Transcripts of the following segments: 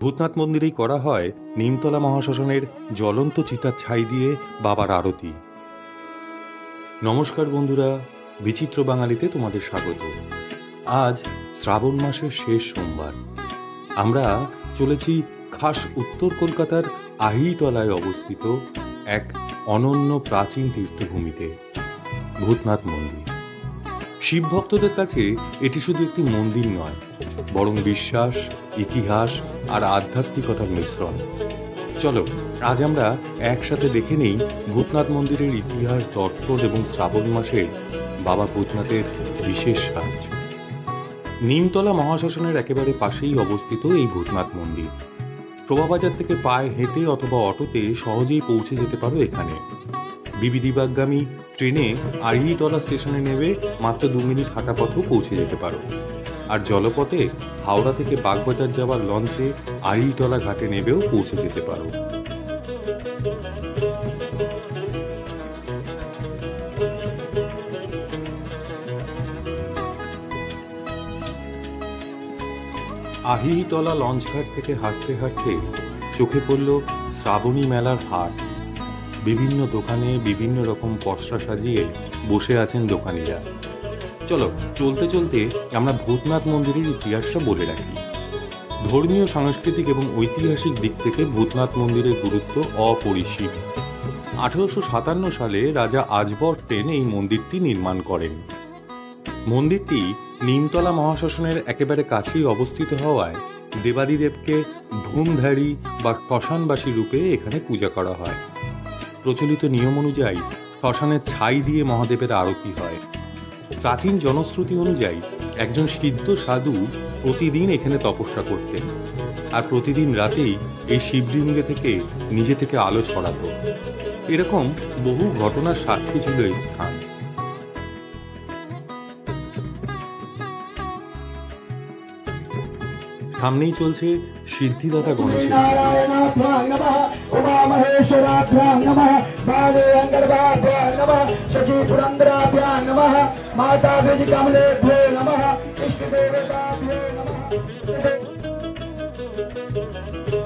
ভূতনাথ মন্দিরেই করা হয় নিমতলা মহাশ্মশানের জ্বলন্ত চিতার ছাই দিয়ে বাবার আরতি। নমস্কার বন্ধুরা, বিচিত্র বাঙালিতে তোমাদের স্বাগত। আজ শ্রাবণ মাসের শেষ সোমবার। আমরা চলেছি খাস উত্তর কলকাতার আহিতলায় অবস্থিত এক অনন্য প্রাচীন তীর্থভূমিতে, ভূতনাথ মন্দির। শিব ভক্তদের কাছে এটি শুধু একটি মন্দির নয়, বরং বিশ্বাস, ইতিহাস আর আধ্যাত্মিকতার মিশ্রণ। চলো আজ আমরা একসাথে দেখে নেই ভূতনাথ মন্দিরের ইতিহাস, দর্শন এবং শ্রাবণ মাসের বাবা ভূতনাথের বিশেষ কাজ। নিমতলা মহাশ্মশানের একেবারে পাশেই অবস্থিত এই ভূতনাথ মন্দির। শোভাবাজার থেকে পায়ে হেঁটে অথবা অটোতে সহজেই পৌঁছে যেতে পারো এখানে। বিবিদিবাগামী ট্রেনে আহিতলা স্টেশনে নেমে মাত্র 2 মিনিট হাঁটা পথেও পৌঁছে যেতে পারো। আর জলপথে হাওড়া থেকে বাগবাজার যাওয়ার লঞ্চে আহিতলা ঘাটে নেমেও পৌঁছে যেতে পারো। আহিতলা লঞ্চঘাট থেকে হাঁটতে হাঁটতে চোখে পড়ল শ্রাবণী মেলার হাট। বিভিন্ন দোকানে বিভিন্ন রকম পসরা সাজিয়ে বসে আছেন দোকানিরা। চলো চলতে চলতে আমরা ভূতনাথ মন্দিরের ইতিহাসটা বলে রাখি। ধর্মীয়, সাংস্কৃতিক এবং ঐতিহাসিক দিক থেকে ভূতনাথ মন্দিরের গুরুত্ব অপরিসীম। 1857 সালে রাজা আজবর্টেন এই মন্দিরটি নির্মাণ করেন। মন্দিরটি নিমতলা মহাশ্মশানের একেবারে কাছেই অবস্থিত হওয়ায় দেবাদিদেবকে ধূমধারী বা শ্মশানবাসী রূপে এখানে পূজা করা হয়। প্রচলিত নিয়ম অনুযায়ী শ্মশানের ছাই দিয়ে মহাদেবের আরতি হয়। প্রাচীন জনশ্রুতি অনুযায়ী একজন সিদ্ধ সাধু প্রতিদিন এখানে তপস্যা করতেন, আর প্রতিদিন রাতেই এই শিবলিঙ্গে থেকে নিজে থেকে আলো ছড়াতো। এরকম বহু ঘটনার সাক্ষী ছিল এই স্থান। সামনেই চলছে সিদ্ধিদাতা গণেশের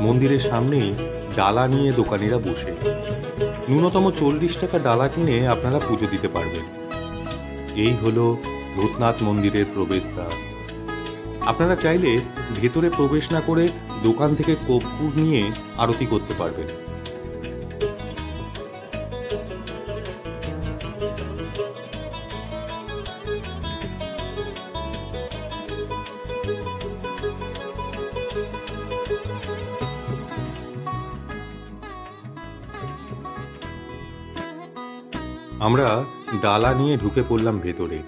মন্দিরের সামনেই ডালা নিয়ে দোকানিরা বসে। ন্যূনতম 40 টাকা ডালা কিনে আপনারা পুজো দিতে পারবেন। এই হলো ভূতনাথ মন্দিরের প্রবেশদ্বার। আপনারা চাইলে ভেতরে প্রবেশ না করে দোকান থেকে কর্পূর নিয়ে আরতি করতে পারবেন। আমরা ডালা নিয়ে ঢুকে পড়লাম ভেতরে।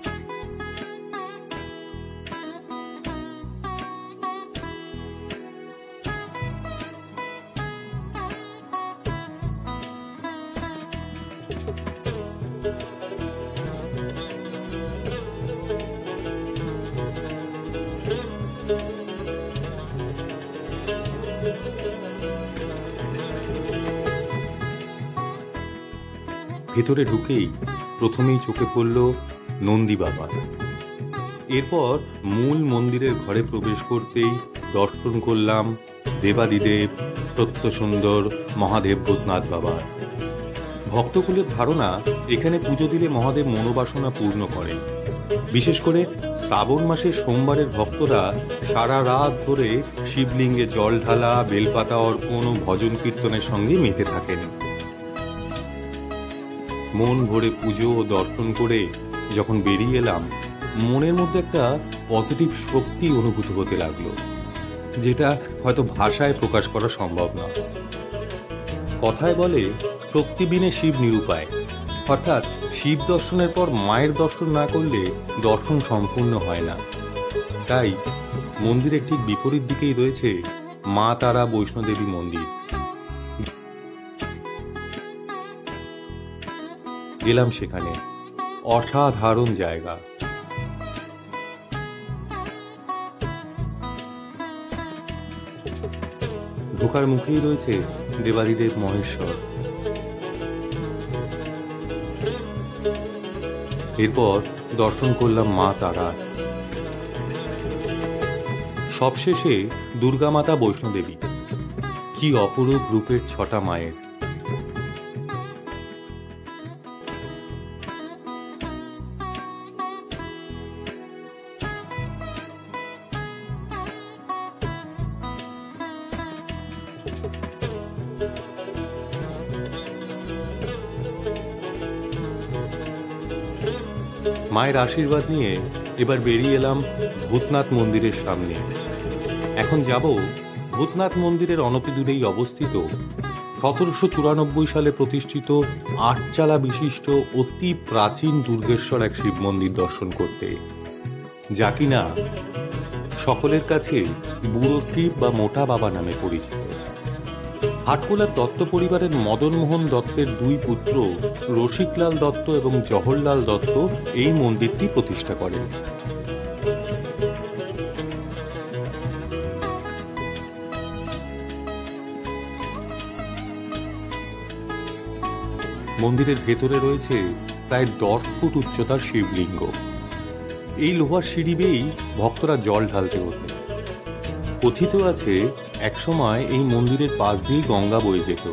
ভেতরে ঢুকেই প্রথমেই চোখে পড়ল নন্দী বাবা। এরপর মূল মন্দিরের ঘরে প্রবেশ করতেই দর্শন করলাম দেবাদিদেব সত্যসুন্দর মহাদেব ভূতনাথ বাবা। ভক্তকুলের ধারণা এখানে পুজো দিলে মহাদেব মনোবাসনা পূর্ণ করেন। বিশেষ করে শ্রাবণ মাসের সোমবারের ভক্তরা সারা রাত ধরে শিবলিঙ্গে জল ঢালা, বেলপাতা অর্পণ ও ভজন কীর্তনের সঙ্গে মেতে থাকেন। মন ভরে পুজো ও দর্শন করে যখন বেরিয়ে এলাম, মনের মধ্যে একটা পজিটিভ শক্তি অনুভূত হতে লাগলো, যেটা হয়তো ভাষায় প্রকাশ করা সম্ভব না। কথায় বলে শক্তি বিনে শিব নিরুপায়, অর্থাৎ শিব দর্শনের পর মায়ের দর্শন না করলে দর্শন সম্পূর্ণ হয় না। তাই মন্দিরের ঠিক বিপরীত দিকেই রয়েছে মা তারা বৈষ্ণোদেবী মন্দির। গেলাম সেখানে, অসাধারণ জায়গা। ঢোকার মুখেই রয়েছে দেবাদিদেব মহেশ্বর। এরপর দর্শন করলাম মা তারা। সবশেষে দুর্গামাতা বৈষ্ণোদেবী। কি অপরূপ রূপের 6টা মায়ের। মায়ের আশীর্বাদ নিয়ে এবার বেরিয়ে এলাম ভূতনাথ মন্দিরের সামনে। এখন যাব ভূতনাথ মন্দিরের অনতিদূরেই অবস্থিত 1794 সালে প্রতিষ্ঠিত 8 চালা বিশিষ্ট অতি প্রাচীন দুর্গেশ্বর এক শিব মন্দির দর্শন করতে, যা কিনা সকলের কাছে বুড়ো টিপ বা মোটা বাবা নামে পরিচিত। হাটকোলার দত্ত পরিবারের মদনমোহন দত্তের 2 পুত্র রসিকলাল দত্ত এবং জওহরলাল দত্ত এই মন্দিরটি প্রতিষ্ঠা করেন। মন্দিরের ভেতরে রয়েছে প্রায় 10 ফুট উচ্চতার শিবলিঙ্গ। এই লোহার সিঁড়ি বেয়েই ভক্তরা জল ঢালতে ওঠে। কথিত আছে একসময় এই মন্দিরের পাশ দিয়েই গঙ্গা বয়ে যেত,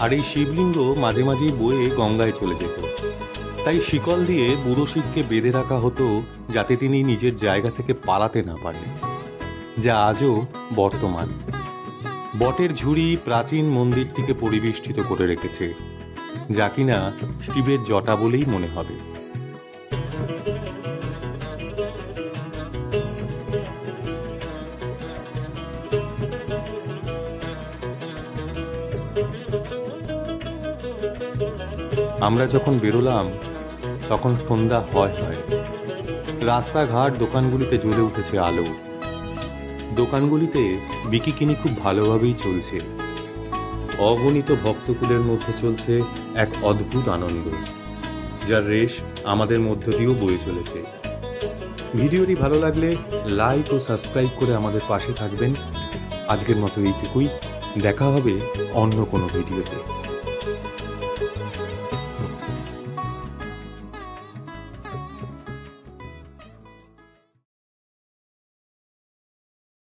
আর এই শিবলিঙ্গ মাঝে মাঝেই বয়ে গঙ্গায় চলে যেত। তাই শিকল দিয়ে বুড়ো শিবকে বেঁধে রাখা হতো যাতে তিনি নিজের জায়গা থেকে পালাতে না পারেন, যা আজও বর্তমান। বটের ঝুড়ি প্রাচীন মন্দিরটিকে পরিবেষ্টিত করে রেখেছে, যা কিনা শিবের জটা বলেই মনে হবে। আমরা যখন বেরোলাম তখন সন্ধ্যা হয়। রাস্তাঘাট দোকানগুলিতে জ্বলে উঠেছে আলো। দোকানগুলিতে বিকিকিনি খুব ভালোভাবেই চলছে। অগণিত ভক্তকুলের মধ্যে চলছে এক অদ্ভুত আনন্দ, যার রেশ আমাদের মধ্য দিয়েও বয়ে চলেছে। ভিডিওটি ভালো লাগলে লাইক ও সাবস্ক্রাইব করে আমাদের পাশে থাকবেন। আজকের মতো এইটুকুই, দেখা হবে অন্য কোনো ভিডিওতে।